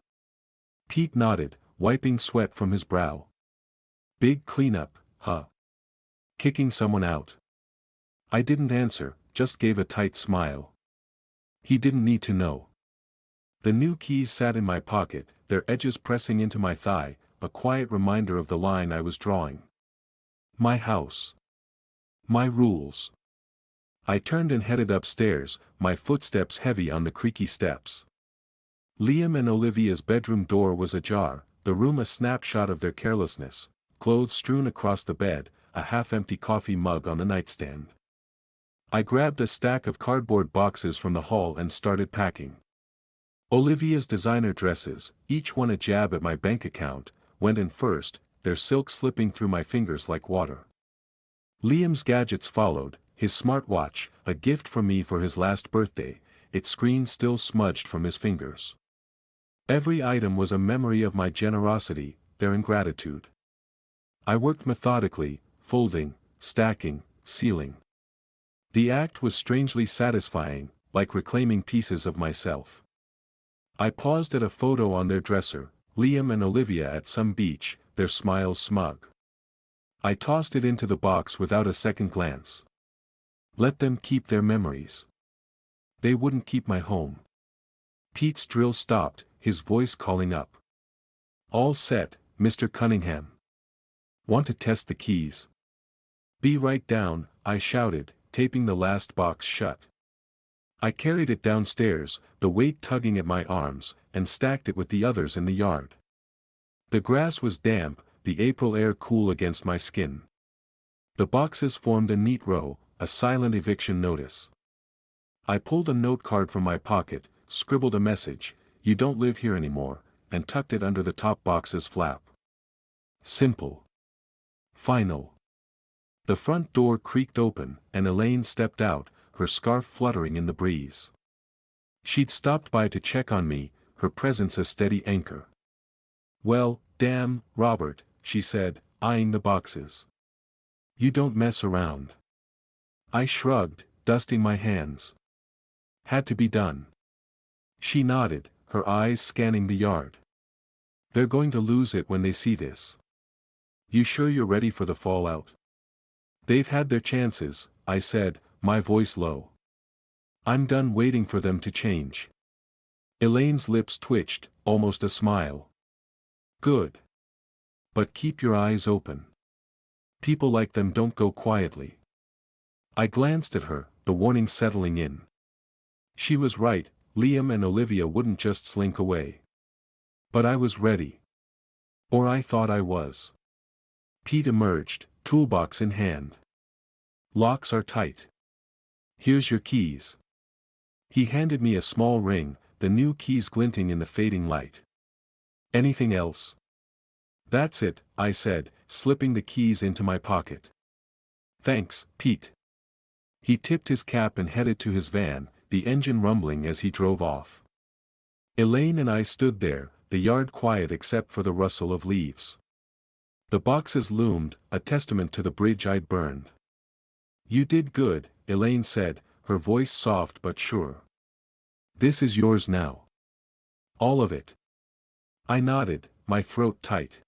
Pete nodded, wiping sweat from his brow. Big cleanup, huh? Kicking someone out. I didn't answer, just gave a tight smile. He didn't need to know. The new keys sat in my pocket, their edges pressing into my thigh, a quiet reminder of the line I was drawing. My house. My rules. I turned and headed upstairs, my footsteps heavy on the creaky steps. Liam and Olivia's bedroom door was ajar, the room a snapshot of their carelessness, clothes strewn across the bed, a half-empty coffee mug on the nightstand. I grabbed a stack of cardboard boxes from the hall and started packing. Olivia's designer dresses, each one a jab at my bank account, went in first, their silk slipping through my fingers like water. Liam's gadgets followed, his smartwatch, a gift from me for his last birthday, its screen still smudged from his fingers. Every item was a memory of my generosity, their ingratitude. I worked methodically, folding, stacking, sealing. The act was strangely satisfying, like reclaiming pieces of myself. I paused at a photo on their dresser, Liam and Olivia at some beach, their smiles smug. I tossed it into the box without a second glance. Let them keep their memories. They wouldn't keep my home. Pete's drill stopped, his voice calling up. All set, Mr. Cunningham. Want to test the keys? Be right down, I shouted, taping the last box shut. I carried it downstairs, the weight tugging at my arms, and stacked it with the others in the yard. The grass was damp, the April air cool against my skin. The boxes formed a neat row, a silent eviction notice. I pulled a note card from my pocket, scribbled a message, "You don't live here anymore," and tucked it under the top box's flap. Simple. Final. The front door creaked open, and Elaine stepped out, her scarf fluttering in the breeze. She'd stopped by to check on me, her presence a steady anchor. Well, damn, Robert, she said, eyeing the boxes. You don't mess around. I shrugged, dusting my hands. Had to be done. She nodded, her eyes scanning the yard. They're going to lose it when they see this. You sure you're ready for the fallout? They've had their chances, I said, my voice low. I'm done waiting for them to change. Elaine's lips twitched, almost a smile. Good. But keep your eyes open. People like them don't go quietly. I glanced at her, the warning settling in. She was right, Liam and Olivia wouldn't just slink away. But I was ready. Or I thought I was. Pete emerged, toolbox in hand. Locks are tight. Here's your keys. He handed me a small ring, the new keys glinting in the fading light. Anything else? That's it, I said, slipping the keys into my pocket. Thanks, Pete. He tipped his cap and headed to his van, the engine rumbling as he drove off. Elaine and I stood there, the yard quiet except for the rustle of leaves. The boxes loomed, a testament to the bridge I'd burned. You did good, Elaine said, her voice soft but sure. This is yours now. All of it. I nodded, my throat tight.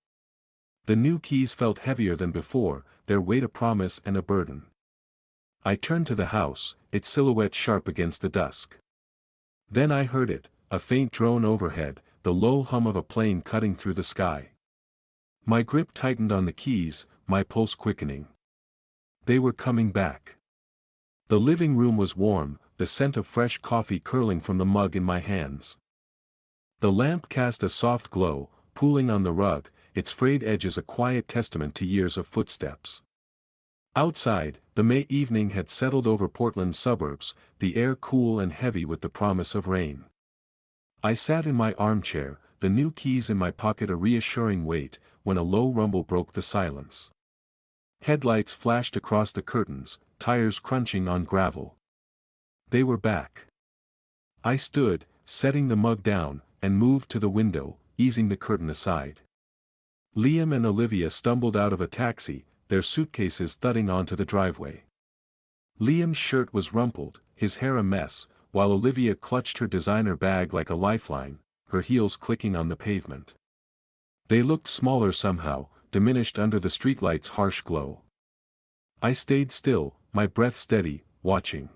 The new keys felt heavier than before, their weight a promise and a burden. I turned to the house, its silhouette sharp against the dusk. Then I heard it, a faint drone overhead, the low hum of a plane cutting through the sky. My grip tightened on the keys, my pulse quickening. They were coming back. The living room was warm, the scent of fresh coffee curling from the mug in my hands. The lamp cast a soft glow, pooling on the rug, its frayed edges a quiet testament to years of footsteps. Outside, the May evening had settled over Portland's suburbs, the air cool and heavy with the promise of rain. I sat in my armchair, the new keys in my pocket a reassuring weight, when a low rumble broke the silence. Headlights flashed across the curtains, tires crunching on gravel. They were back. I stood, setting the mug down, and moved to the window, easing the curtain aside. Liam and Olivia stumbled out of a taxi, their suitcases thudding onto the driveway. Liam's shirt was rumpled, his hair a mess, while Olivia clutched her designer bag like a lifeline, her heels clicking on the pavement. They looked smaller somehow, diminished under the streetlight's harsh glow. I stayed still, my breath steady, watching.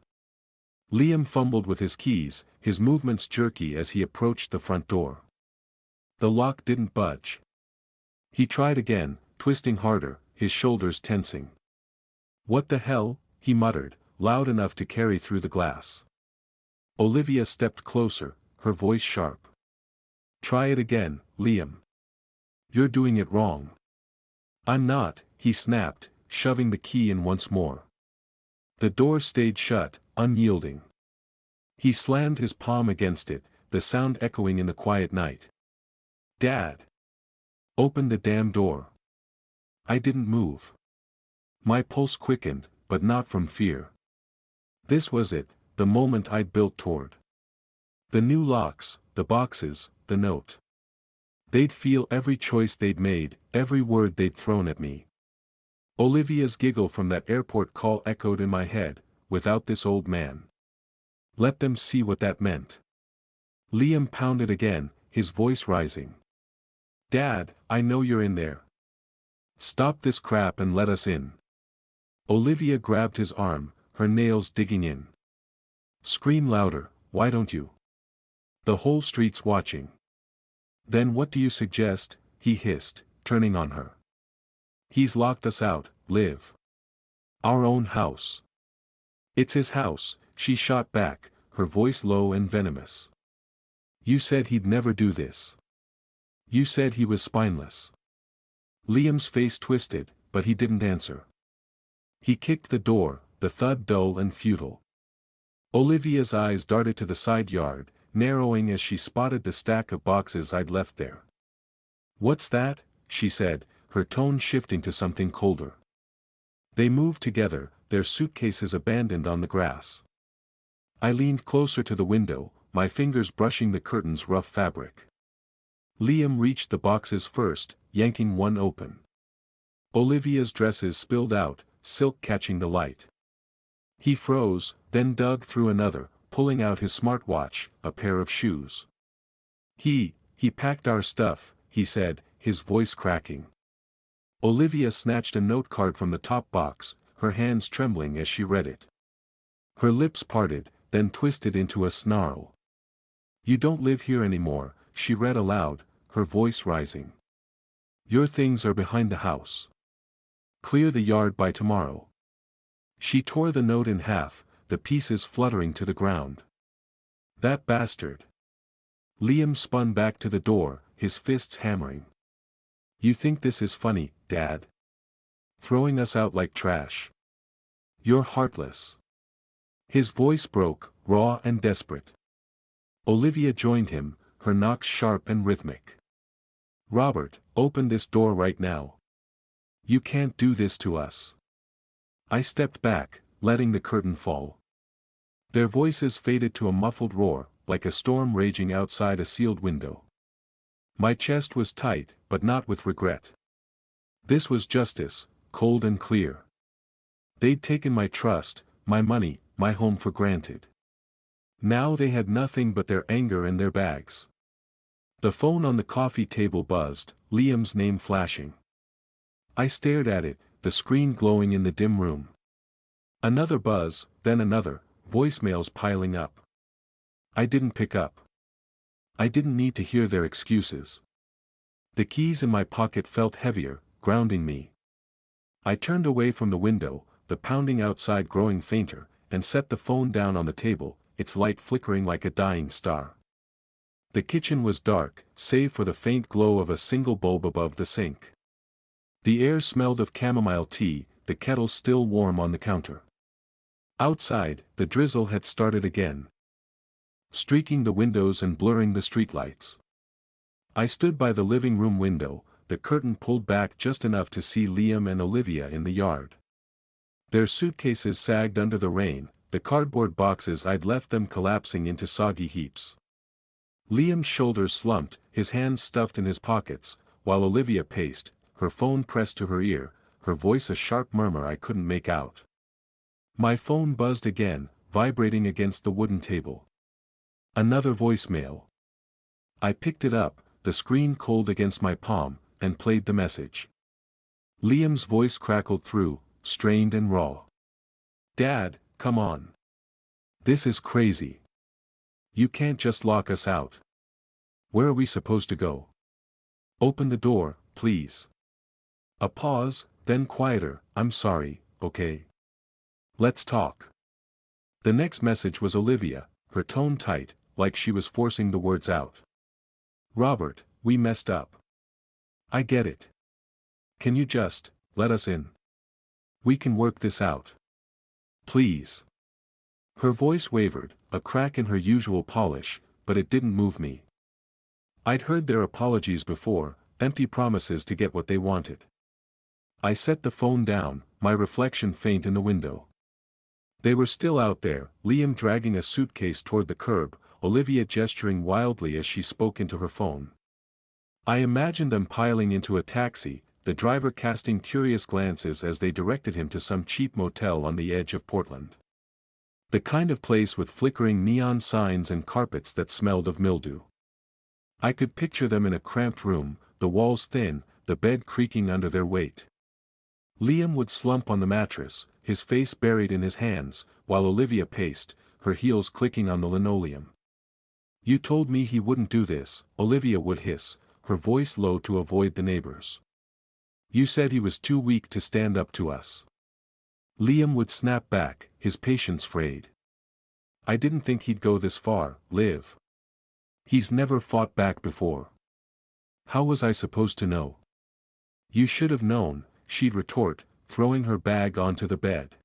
Liam fumbled with his keys, his movements jerky as he approached the front door. The lock didn't budge. He tried again, twisting harder, his shoulders tensing. What the hell, he muttered, loud enough to carry through the glass. Olivia stepped closer, her voice sharp. Try it again, Liam. You're doing it wrong. I'm not, he snapped, shoving the key in once more. The door stayed shut, unyielding. He slammed his palm against it, the sound echoing in the quiet night. Dad! Open the damn door. I didn't move. My pulse quickened, but not from fear. This was it, the moment I'd built toward. The new locks, the boxes, the note. They'd feel every choice they'd made, every word they'd thrown at me. Olivia's giggle from that airport call echoed in my head, without this old man. Let them see what that meant. Liam pounded again, his voice rising. Dad, I know you're in there. Stop this crap and let us in. Olivia grabbed his arm, her nails digging in. Scream louder, why don't you? The whole street's watching. Then what do you suggest, he hissed, turning on her. He's locked us out, Liv. Our own house. It's his house, she shot back, her voice low and venomous. You said he'd never do this. You said he was spineless. Liam's face twisted, but he didn't answer. He kicked the door, the thud dull and futile. Olivia's eyes darted to the side yard, narrowing as she spotted the stack of boxes I'd left there. What's that? She said, her tone shifting to something colder. They moved together, their suitcases abandoned on the grass. I leaned closer to the window, my fingers brushing the curtain's rough fabric. Liam reached the boxes first, yanking one open. Olivia's dresses spilled out, silk catching the light. He froze, then dug through another, pulling out his smartwatch, a pair of shoes. He packed our stuff, he said, his voice cracking. Olivia snatched a note card from the top box, her hands trembling as she read it. Her lips parted, then twisted into a snarl. "You don't live here anymore," she read aloud, her voice rising. "Your things are behind the house. Clear the yard by tomorrow." She tore the note in half, the pieces fluttering to the ground. "That bastard." Liam spun back to the door, his fists hammering. "You think this is funny, Dad? Throwing us out like trash? You're heartless." His voice broke, raw and desperate. Olivia joined him, her knocks sharp and rhythmic. "Robert, open this door right now. You can't do this to us." I stepped back, letting the curtain fall. Their voices faded to a muffled roar, like a storm raging outside a sealed window. My chest was tight, but not with regret. This was justice, cold and clear. They'd taken my trust, my money, my home for granted. Now they had nothing but their anger and their bags. The phone on the coffee table buzzed, Liam's name flashing. I stared at it, the screen glowing in the dim room. Another buzz, then another, voicemails piling up. I didn't pick up. I didn't need to hear their excuses. The keys in my pocket felt heavier, grounding me. I turned away from the window, the pounding outside growing fainter, and set the phone down on the table, its light flickering like a dying star. The kitchen was dark, save for the faint glow of a single bulb above the sink. The air smelled of chamomile tea, the kettle still warm on the counter. Outside, the drizzle had started again, streaking the windows and blurring the streetlights. I stood by the living room window, the curtain pulled back just enough to see Liam and Olivia in the yard. Their suitcases sagged under the rain, the cardboard boxes I'd left them collapsing into soggy heaps. Liam's shoulders slumped, his hands stuffed in his pockets, while Olivia paced, her phone pressed to her ear, her voice a sharp murmur I couldn't make out. My phone buzzed again, vibrating against the wooden table. Another voicemail. I picked it up, the screen cold against my palm, and played the message. Liam's voice crackled through, strained and raw. "Dad, come on. This is crazy. You can't just lock us out. Where are we supposed to go? Open the door, please." A pause, then quieter, "I'm sorry, okay? Let's talk." The next message was Olivia, her tone tight, like she was forcing the words out. "Robert, we messed up. I get it. Can you just let us in? We can work this out. Please." Her voice wavered, a crack in her usual polish, but it didn't move me. I'd heard their apologies before, empty promises to get what they wanted. I set the phone down, my reflection faint in the window. They were still out there, Liam dragging a suitcase toward the curb, Olivia gesturing wildly as she spoke into her phone. I imagined them piling into a taxi, the driver casting curious glances as they directed him to some cheap motel on the edge of Portland. The kind of place with flickering neon signs and carpets that smelled of mildew. I could picture them in a cramped room, the walls thin, the bed creaking under their weight. Liam would slump on the mattress, his face buried in his hands, while Olivia paced, her heels clicking on the linoleum. "You told me he wouldn't do this," Olivia would hiss, her voice low to avoid the neighbors. "You said he was too weak to stand up to us." Liam would snap back, his patience frayed. "I didn't think he'd go this far, Liv. He's never fought back before. How was I supposed to know?" "You should have known," she'd retort, throwing her bag onto the bed.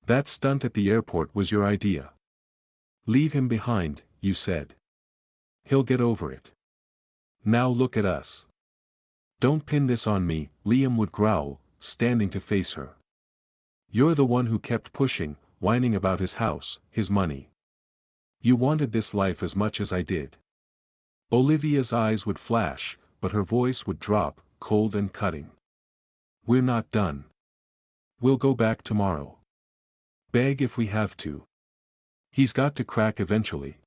"That stunt at the airport was your idea. Leave him behind, you said. He'll get over it. Now look at us." "Don't pin this on me," Liam would growl, standing to face her. "You're the one who kept pushing, whining about his house, his money. You wanted this life as much as I did." Olivia's eyes would flash, but her voice would drop, cold and cutting. We're not done. We'll go back tomorrow. Beg if we have to. He's got to crack eventually.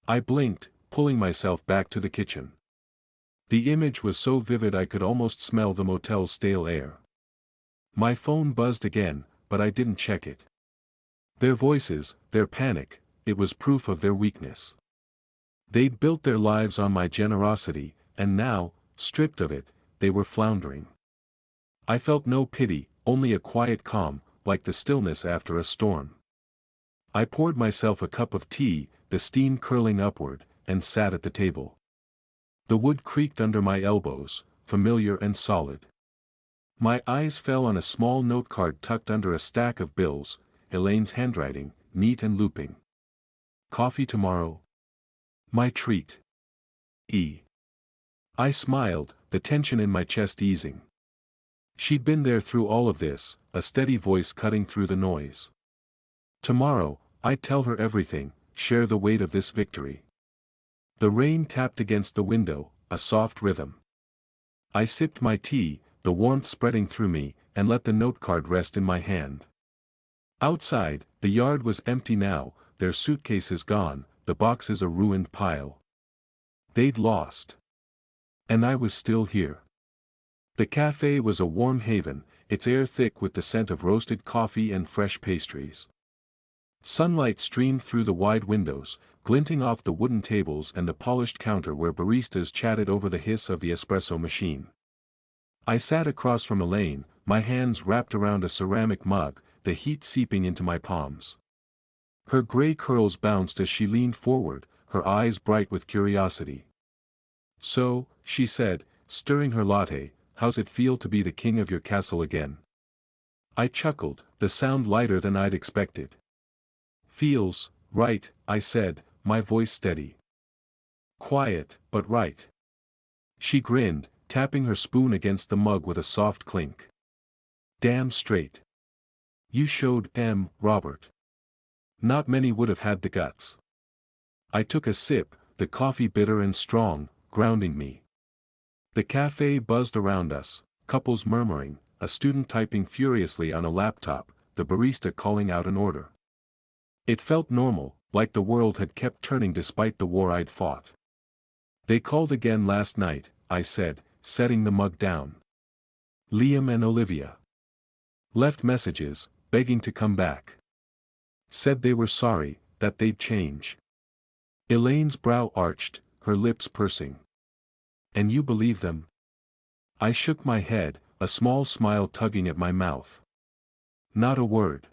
I blinked, pulling myself back to the kitchen. The image was so vivid I could almost smell the motel's stale air. My phone buzzed again, but I didn't check it. Their voices, their panic, it was proof of their weakness. They'd built their lives on my generosity, and now, stripped of it, they were floundering. I felt no pity, only a quiet calm, like the stillness after a storm. I poured myself a cup of tea, the steam curling upward, and sat at the table. The wood creaked under my elbows, familiar and solid. My eyes fell on a small note card tucked under a stack of bills, Elaine's handwriting, neat and looping. Coffee tomorrow? My treat. E. I smiled, the tension in my chest easing. She'd been there through all of this, a steady voice cutting through the noise. Tomorrow, I'd tell her everything, share the weight of this victory. The rain tapped against the window, a soft rhythm. I sipped my tea, the warmth spreading through me, and let the note card rest in my hand. Outside, the yard was empty now, their suitcases gone, the boxes a ruined pile. They'd lost. And I was still here. The cafe was a warm haven, its air thick with the scent of roasted coffee and fresh pastries. Sunlight streamed through the wide windows, glinting off the wooden tables and the polished counter where baristas chatted over the hiss of the espresso machine. I sat across from Elaine, my hands wrapped around a ceramic mug, the heat seeping into my palms. Her gray curls bounced as she leaned forward, her eyes bright with curiosity. So, she said, stirring her latte, how's it feel to be the king of your castle again? I chuckled, the sound lighter than I'd expected. Feels right, I said, my voice steady. Quiet, but right. She grinned, tapping her spoon against the mug with a soft clink. Damn straight. You showed Robert. Not many would have had the guts. I took a sip, the coffee bitter and strong, grounding me. The cafe buzzed around us, couples murmuring, a student typing furiously on a laptop, the barista calling out an order. It felt normal, like the world had kept turning despite the war I'd fought. They called again last night, I said, setting the mug down. Liam and Olivia. Left messages, begging to come back. Said they were sorry, that they'd change. Elaine's brow arched, her lips pursing. And you believe them? I shook my head, a small smile tugging at my mouth. Not a word.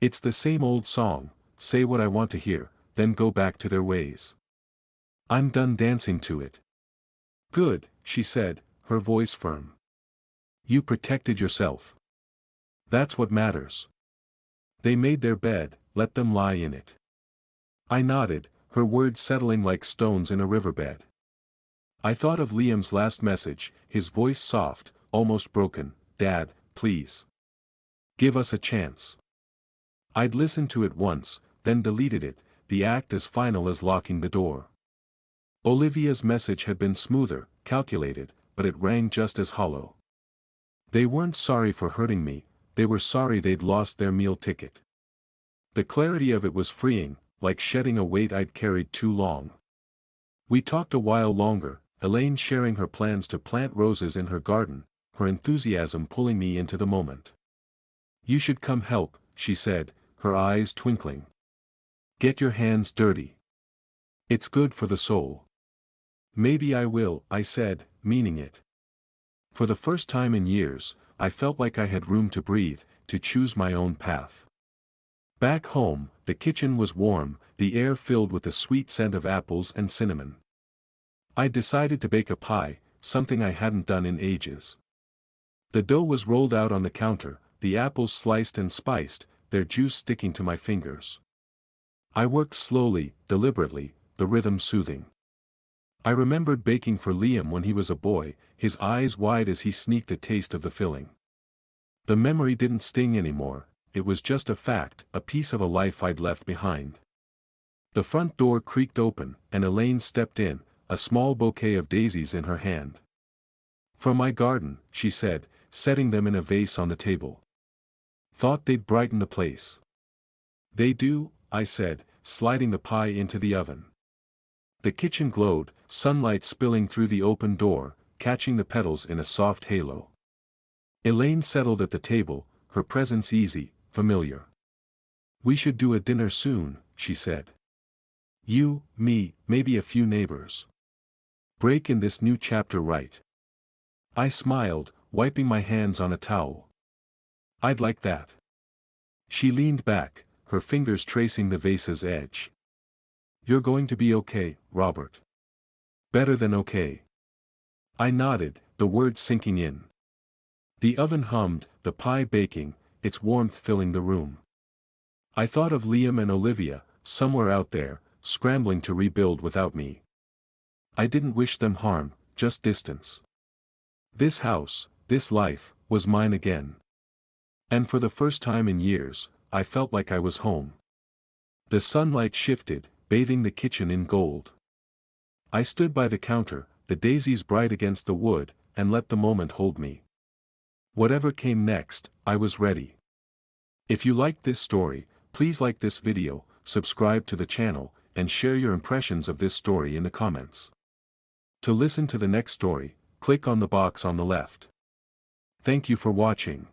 It's the same old song, say what I want to hear, then go back to their ways. I'm done dancing to it. Good, she said, her voice firm. You protected yourself. That's what matters. They made their bed, let them lie in it. I nodded, her words settling like stones in a riverbed. I thought of Liam's last message, his voice soft, almost broken, Dad, please. Give us a chance. I'd listened to it once, then deleted it, the act as final as locking the door. Olivia's message had been smoother, calculated, but it rang just as hollow. They weren't sorry for hurting me, they were sorry they'd lost their meal ticket. The clarity of it was freeing, like shedding a weight I'd carried too long. We talked a while longer, Elaine sharing her plans to plant roses in her garden, her enthusiasm pulling me into the moment. You should come help, she said, her eyes twinkling. Get your hands dirty. It's good for the soul. Maybe I will, I said, meaning it. For the first time in years, I felt like I had room to breathe, to choose my own path. Back home, the kitchen was warm, the air filled with the sweet scent of apples and cinnamon. I decided to bake a pie, something I hadn't done in ages. The dough was rolled out on the counter, the apples sliced and spiced, their juice sticking to my fingers. I worked slowly, deliberately, the rhythm soothing. I remembered baking for Liam when he was a boy, his eyes wide as he sneaked a taste of the filling. The memory didn't sting anymore, it was just a fact, a piece of a life I'd left behind. The front door creaked open, and Elaine stepped in, a small bouquet of daisies in her hand. From my garden, she said, setting them in a vase on the table. Thought they'd brighten the place. They do, I said, sliding the pie into the oven. The kitchen glowed, sunlight spilling through the open door, catching the petals in a soft halo. Elaine settled at the table, her presence easy, familiar. We should do a dinner soon, she said. You, me, maybe a few neighbors. Break in this new chapter right. I smiled, wiping my hands on a towel. I'd like that. She leaned back, her fingers tracing the vase's edge. You're going to be okay, Robert. Better than okay. I nodded, the words sinking in. The oven hummed, the pie baking, its warmth filling the room. I thought of Liam and Olivia, somewhere out there, scrambling to rebuild without me. I didn't wish them harm, just distance. This house, this life, was mine again. And for the first time in years, I felt like I was home. The sunlight shifted, bathing the kitchen in gold. I stood by the counter, the daisies bright against the wood, and let the moment hold me. Whatever came next, I was ready. If you liked this story, please like this video, subscribe to the channel, and share your impressions of this story in the comments. To listen to the next story, click on the box on the left. Thank you for watching.